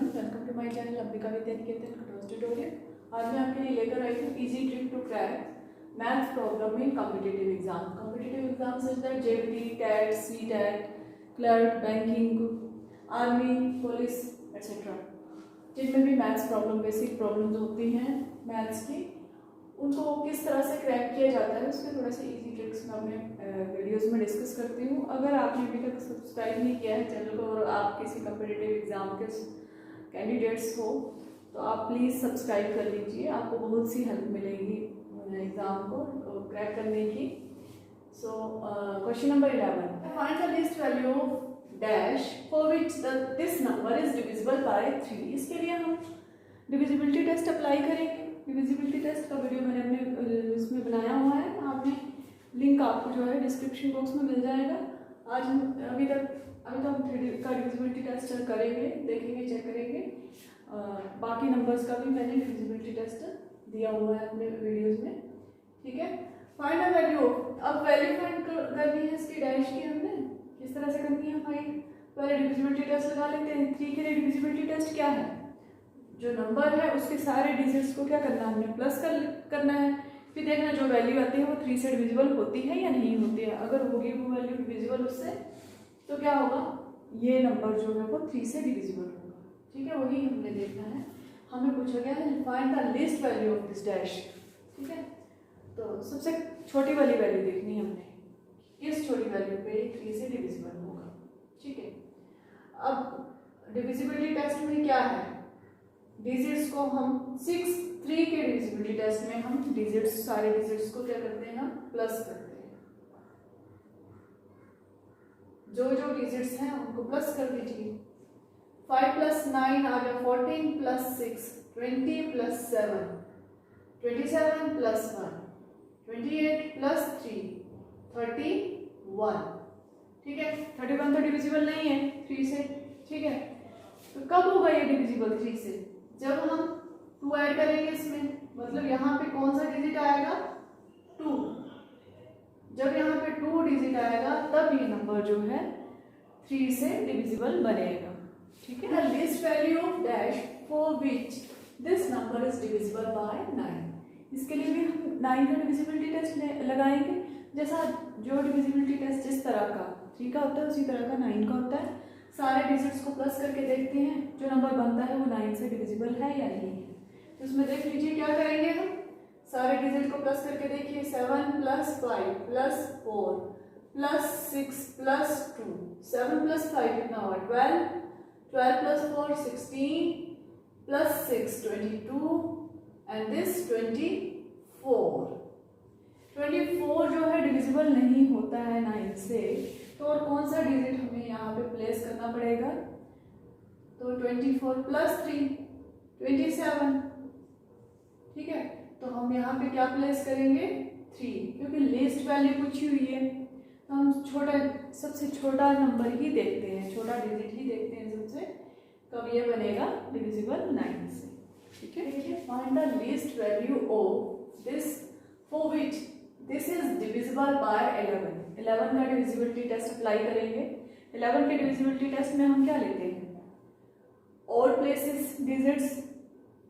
Everyone, welcome to my channel Ambika Vidyaniketan class tutorial. आज मैं आपके लिए लेकर आई हूँ easy trick to crack maths problem in competitive exam. Competitive exam such that JEE, TET, CTET, clerk, banking, army, police etcetera, जिनमें भी maths problem, basic problems होती हैं मैथ्स की, उनको किस तरह से क्रैक किया जाता है उसके थोड़ा सा इजी ट्रिक्स मैं अपने वीडियोस में डिस्कस करती हूँ। अगर आपने अभी तक सब्सक्राइब नहीं किया है चैनल को और आप किसी कम्पिटिटिव एग्जाम के कैंडिडेट्स हो तो आप प्लीज़ सब्सक्राइब कर लीजिए, आपको बहुत सी हेल्प मिलेगी एग्ज़ाम को क्रैक करने की। So question number 11, find the least value of dash for which this number is divisible bye 3। इसके लिए हम डिविजिबिलिटी टेस्ट अप्लाई करेंगे। डिविजिबिलिटी टेस्ट का वीडियो मैंने अपने इसमें बनाया हुआ है, आपने लिंक आपको जो है डिस्क्रिप्शन बॉक्स में मिल जाएगा। आज हम अभी तो हम 3D का डिविजिबिलिटी टेस्ट करेंगे, देखेंगे, चेक करेंगे। बाकी नंबर्स का भी मैंने डिविजिबिलिटी टेस्ट दिया हुआ है अपने वीडियोस में, ठीक है। फाइंड द वैल्यू, अब वैल्यू फाइंड करनी है इसकी डैश की, हमने किस तरह से करनी है फाइंड। पहले डिविजिबिलिटी टेस्ट लगा लेते हैं। 3 के लिए डिविजिबिलिटी टेस्ट क्या है, जो नंबर है उसके सारे डिजिट्स को क्या करना है, हमने प्लस करना है। फिर देखना जो वैल्यू आती है वो 3 से डिविजिबल होती है या नहीं होती है। अगर होगी वो वैल्यू डिविजिबल उससे तो क्या होगा, ये नंबर जो है वो 3 से डिविजिबल होगा, ठीक है। वही हमने देखना है। हमें पूछा गया है find the least value of this dash, ठीक है। तो सबसे छोटी वाली वैल्यू देखनी है हमने, इस छोटी वैल्यू पे 3 से डिविजिबल होगा, ठीक है। अब डिविजिबिलिटी टेस्ट में क्या है, डिजिट्स को हम 3 के डिविजिबिलिटी टेस्ट में हम डिजिट्स, सारे डिजिट्स को क्या करते हैं, हम प्लस करते हैं। जो जो डिजिट्स हैं उनको प्लस कर दीजिए। 5 + 9 आ गया 14 + 6 20 + 7 27 + 1 28 + 3 31, ठीक है। 31 तो डिविजिबल नहीं है 3 से, ठीक है। तो कब होगा ये डिविजिबल 3 से, जब हम 2 ऐड करेंगे इसमें, मतलब यहाँ पे कौन सा डिजिट आएगा, 2। जब यहाँ पे 2 डिजिट आएगा तब ये नंबर जो है 3 से डिविजिबल बनेगा, ठीक है। The least value of dash for which this number is divisible bye 9। इसके लिए भी हम 9 का डिविजिबिलिटी टेस्ट लगाएंगे। जैसा जो डिविजिबिलिटी टेस्ट जिस तरह का 3 का होता है उसी तरह का 9 का होता है। सारे डिजिट्स को प्लस करके देखते हैं, जो नंबर बनता है वो 9 से डिविजिबल है या नहीं है। तो उसमें देख लीजिए क्या करेंगे, हम सारे डिजिट को प्लस करके देखिए। 7 + 5 + 4 + 6 + 2, 7 + 5 कितना हुआ 12, 12 + 4 16 + 6 22 एंड दिस 24। 24 जो है डिविजिबल नहीं होता है 9 से, तो और कौन सा डिजिट हमें यहाँ पे प्लेस करना पड़ेगा, तो 24 + 3 27, ठीक है। तो हम यहाँ पे क्या प्लेस करेंगे 3, क्योंकि लिस्ट वैल्यू पूछी हुई है तो हम सबसे छोटा नंबर ही देखते हैं, छोटा डिजिट ही देखते हैं सबसे, कब ये बनेगा डिविजिबल 9 से, ठीक है। देखिए find the least value of this for which this is divisible bye 11। 11 का डिविजिबिलिटी टेस्ट अप्लाई करेंगे। 11 के डिविजिबिलिटी टेस्ट में हम क्या लेते हैं, ऑड प्लेसेस डिजिट्स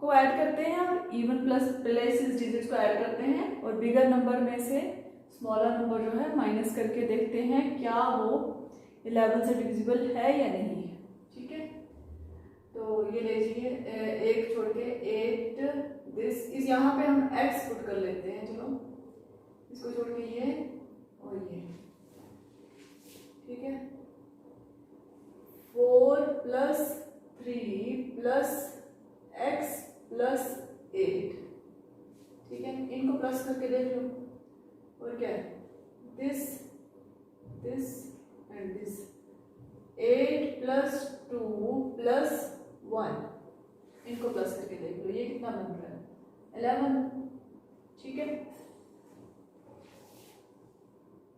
को ऐड करते हैं और इवन प्लेसेस डिजिट्स को ऐड करते हैं, और बिगर नंबर में से स्मॉलर नंबर जो है माइनस करके देखते हैं क्या वो 11 से डिविजिबल है या नहीं है, ठीक है। तो ये लीजिए 1 छोड़ के 8 दिस इस, यहाँ पे हम x पुट कर लेते हैं, चलो इसको छोड़ के ये और ये, ठीक है। 4 + 3 + x + 8, ठीक है। इनको प्लस करके देख लो, और क्या है दिस दिस एंड दिस। 8 + 2 + 1, इनको प्लस करके देख लो, ये कितना बन रहा है 11, ठीक है।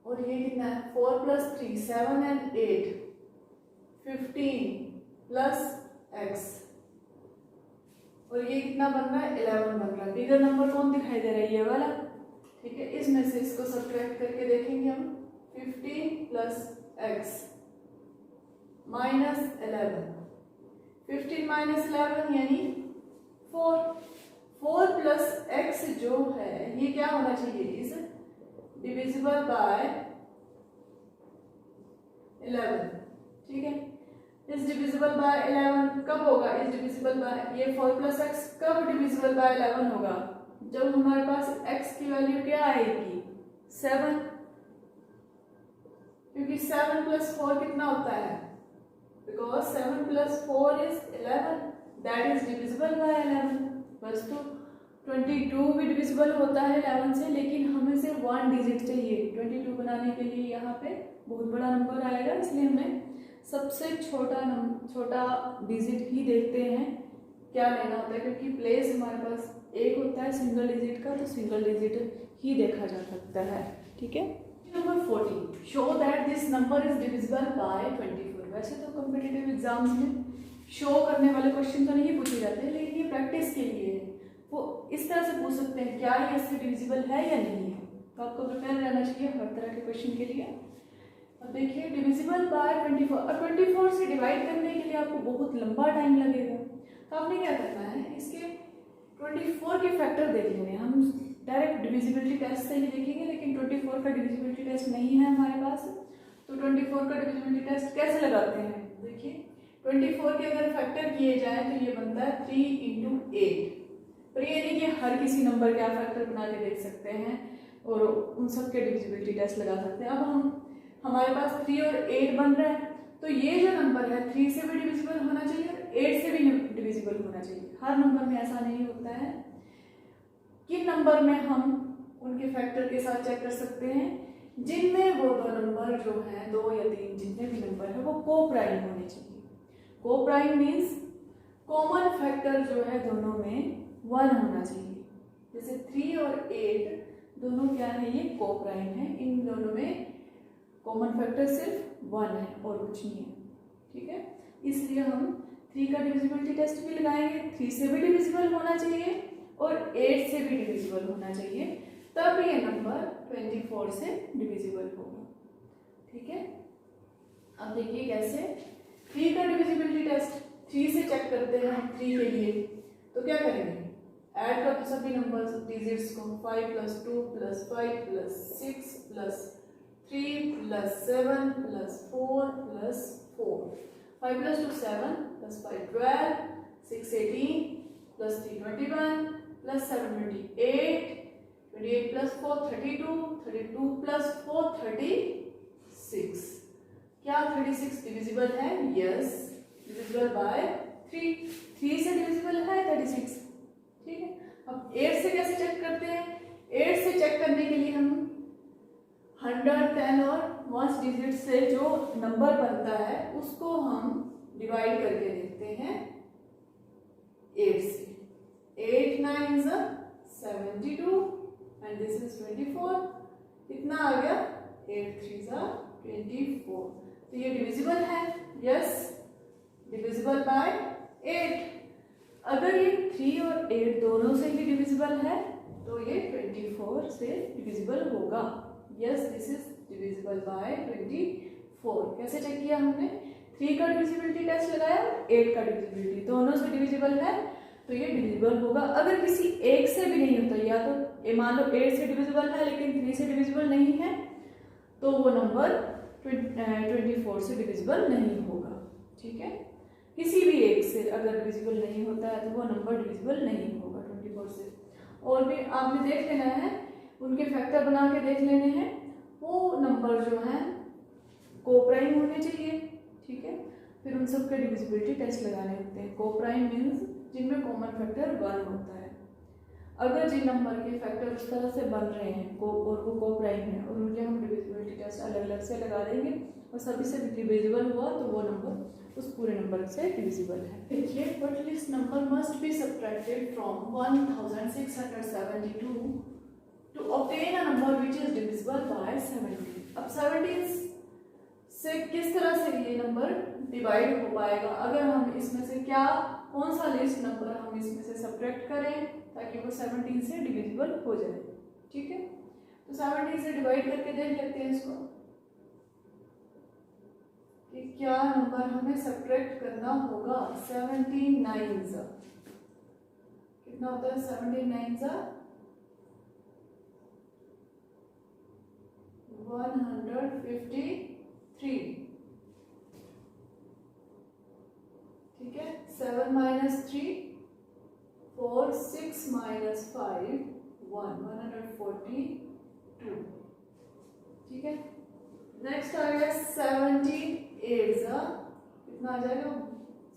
और ये कितना है 4 + 3 7 and 8 15 + x, और ये कितना बन रहा है 11 बन रहा है। बिगर नंबर कौन दिखाई दे रहा है, ये वाला, ठीक है। इसमें से इसको सब्ट्रैक्ट करके देखेंगे हम, 15 + x - 11 15 माइनस 11 यानी 4। 4 प्लस x जो है ये क्या होना चाहिए, इज डिविजिबल बाय 11। ठीक है, इज डिविजिबल बाय 11 कब होगा, इज डिविजिबल बाय, ये 4 प्लस एक्स कब डिविजिबल बाय 11 होगा, जब हमारे पास x की वैल्यू क्या आएगी 7, क्योंकि 7 प्लस 4 कितना होता है, because 7 plus 4 is 11, that is divisible bye 11। बस तो 22 भी डिविजिबल होता है 11 से, लेकिन हमें सिर्फ 1 डिजिट चाहिए 22 बनाने के लिए। यहाँ पे बहुत बड़ा नंबर आएगा, इसलिए हमें सबसे छोटा डिजिट ही देखते हैं क्या लेना होता है, क्योंकि प्लेस हमारे पास एक होता है सिंगल डिजिट का, तो सिंगल डिजिट ही देखा जा सकता है। ठीक है, number 14, show that this number is divisible bye 24। वैसे तो कॉम्पिटिटिव एग्जाम्स में शो करने वाले क्वेश्चन तो नहीं पूछे जाते, लेकिन ये प्रैक्टिस के लिए है, वो इस तरह से पूछ सकते हैं क्या ये इससे डिविजिबल है या नहीं है, तो आपको प्रिपेयर रहना चाहिए हर तरह के क्वेश्चन के लिए। अब देखिए डिविजिबल बाय 24, और 24 से डिवाइड करने के लिए आपको बहुत लंबा टाइम लगेगा, तो आपने क्या करना है, इसके 24 के फैक्टर देख लेने। हम डायरेक्ट डिविजिबिलिटी टेस्ट से ही देखेंगे, लेकिन 24 का डिविजिबिलिटी टेस्ट नहीं है हमारे पास, तो 24 का डिविजिबिलिटी टेस्ट कैसे लगाते हैं, देखिए 24 के अगर फैक्टर किए जाए तो ये बनता है 3 × 8, पर ये नहीं कि हर किसी नंबर का फैक्टर बना के देख सकते हैं और उन सब के डिविजिबिलिटी टेस्ट लगा सकते हैं। अब हमारे पास 3 और 8 बन रहा है, तो ये जो नंबर है 3 से भी डिविजिबल होना चाहिए और 8 से भी डिविजिबल होना चाहिए। हर नंबर में ऐसा नहीं होता है। किन नंबर में हम उनके फैक्टर के साथ चेक कर सकते हैं, जिनमें वो दो नंबर जो है, 2 या 3 जितने भी नंबर है वो को प्राइम होने चाहिए। को प्राइम मीन्स कॉमन फैक्टर जो है दोनों में 1 होना चाहिए। जैसे 3 और 8 दोनों क्या है, ये को प्राइम है, इन दोनों में कॉमन फैक्टर सिर्फ 1 है और कुछ नहीं है। ठीक है, इसलिए हम 3 का डिविजिबिलिटी टेस्ट भी लगाएंगे, 3 से भी डिविजिबल होना चाहिए और 8 से भी डिविजिबल होना चाहिए, तब ये नंबर 24 से डिविजिबल होगा। ठीक है, अब देखिए कैसे 3 का डिविजिबिलिटी टेस्ट 3 से चेक करते हैं। 3 के लिए तो क्या करेंगे, ऐड कर सभी नंबर्स डिजिट्स को, 5 + 2 + 5 + 6 + 3 + 7 + 4 + 4, 5 + 2 7 + 5 12, 6 18 + 3 21 + 7 28, 28 + 4 32, 32 + 4 36। क्या 36 डिविजिबल है? Yes, divisible by 3। 3 से डिविजिबल है 36। ठीक है, अब 8 से कैसे चेक करते हैं? 8 से चेक करने के लिए हम 100, 10 और 1 डिजिट से जो नंबर बनता है उसको हम डिवाइड करके देखते हैं 8 से। 8 9 72 एंड दिस इज 24। कितना आ गया? 8 3 24। तो ये डिविजिबल है। Yes, divisible by 8। अगर ये 3 और 8 दोनों से ही डिविजिबल है तो ये 24 से डिविजिबल होगा। Yes, this is divisible bye 24। कैसे चेक किया हमने? 3 का डिविजिबिलिटी टेस्ट लगाया, 8 का डिविजिबिलिटी, दोनों से डिविजिबल है तो ये डिविजिबल होगा। अगर किसी एक से भी नहीं होता, या तो मान लो 8 से डिविजिबल है लेकिन 3 से डिविजिबल नहीं है, तो वो नंबर 24 से डिविजिबल नहीं होगा। ठीक है, किसी भी एक से अगर डिविजिबल नहीं होता है तो वो नंबर डिविजिबल नहीं होगा 24 से। और भी आपने देख लेना है, उनके फैक्टर बना के देख लेने हैं, वो नंबर जो है को प्राइम होने चाहिए। ठीक है, फिर उन सब के डिविजिबिलिटी टेस्ट लगाने होते हैं। को प्राइम मीन्स जिनमें कॉमन फैक्टर 1 होता है। अगर जिन नंबर के फैक्टर उस तरह से बन रहे हैं को, और वो को प्राइम है, और उनके हम डिविजिबिलिटी टेस्ट अलग अलग से लगा देंगे और सभी से डिविजिबल हुआ तो वो नंबर उस पूरे नंबर से डिविजिबल है। देखिए, but this number must be subtracted from 1672 to obtain a number which is divisible by 17। अब 17 से किस तरह से ये नंबर डिवाइड हो पाएगा? अगर हम इसमें से कौन सा लिस्ट नंबर हम इसमें से सब्ट्रैक्ट करें ताकि वो 17 से डिविजिबल हो जाए। ठीक है, तो 17 से डिवाइड करके देख लेते हैं इसको। कि क्या नंबर हमें सब्ट्रैक्ट करना होगा। 17 9s कितना होता है? 17 9s 153। ठीक है, 7 minus 3 4 6 minus 5 1 142। ठीक है, नेक्स्ट आ गया 78 कितना आ जाएगा?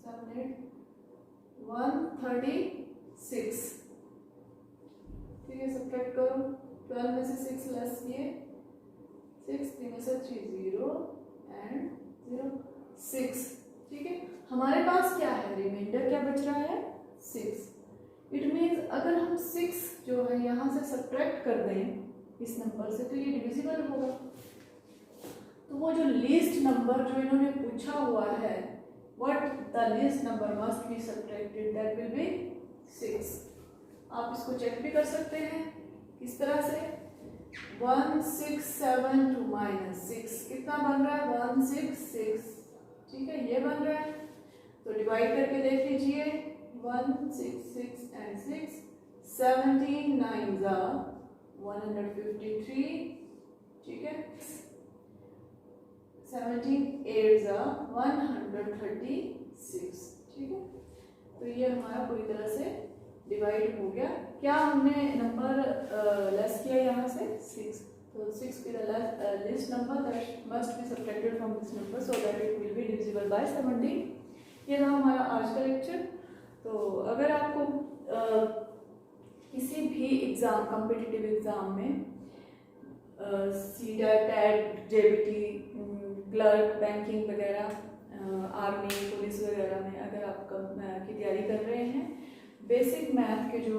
7 8 136। ठीक है, सब्ट्रैक्ट करो। 12 में से 6 लेस किए, 6 3 में से 3 0 एंड 0 6। ठीक है, हमारे पास क्या है? रिमाइंडर क्या बच रहा है? 6। इट मीन्स अगर हम 6 जो है यहाँ से सब्ट्रैक्ट कर दें इस नंबर से, तो ये डिविजिबल होगा। तो वो जो लीस्ट नंबर जो इन्होंने पूछा हुआ है, what the least number must be subtracted, that will be 6। आप इसको चेक भी कर सकते हैं किस तरह से। 167 माइनस 6 कितना बन रहा है? 166। ठीक है, ये बन रहा है, तो डिवाइड करके देख लीजिए। 166 एंड 6 17 9s 153। ठीक है, 17 8s 136। ठीक है, तो ये हमारा पूरी तरह से डिवाइड हो गया। क्या हमने नंबर लेस किया यहाँ से? 6। तो 6 be the least number that must be subtracted from this number so that it will be divisible by 17। ये था हमारा आज का लेक्चर। तो अगर आपको किसी भी एग्ज़ाम, कॉम्पिटिटिव एग्ज़ाम में CTET, TET, JBT, clerk, banking वगैरह, आर्मी, पुलिस वगैरह में अगर आप की तैयारी कर रहे हैं, बेसिक मैथ के जो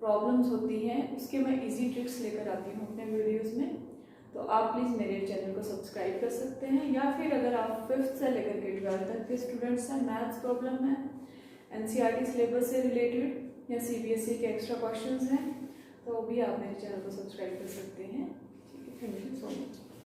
प्रॉब्लम्स होती हैं उसके मैं इजी ट्रिक्स लेकर आती हूँ अपने वीडियोस में। तो आप प्लीज़ मेरे चैनल को सब्सक्राइब कर सकते हैं, या फिर अगर आप 5th से लेकर के 12th तक के स्टूडेंट्स हैं, मैथ्स प्रॉब्लम है, एनसीईआरटी सिलेबस से रिलेटेड या सीबीएसई के एक्स्ट्रा क्वेश्चंस हैं, तो भी आप मेरे चैनल को सब्सक्राइब कर सकते हैं। ठीक है, थैंक यू सो मच।